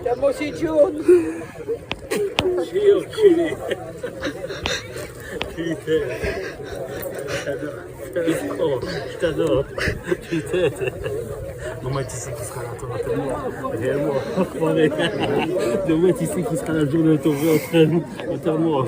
Ja musi ciut. Demain, tu sais qu'il sera là, ton enterrement. Réellement, le mec, tu sais qu'il sera là le jour de ton enterrement.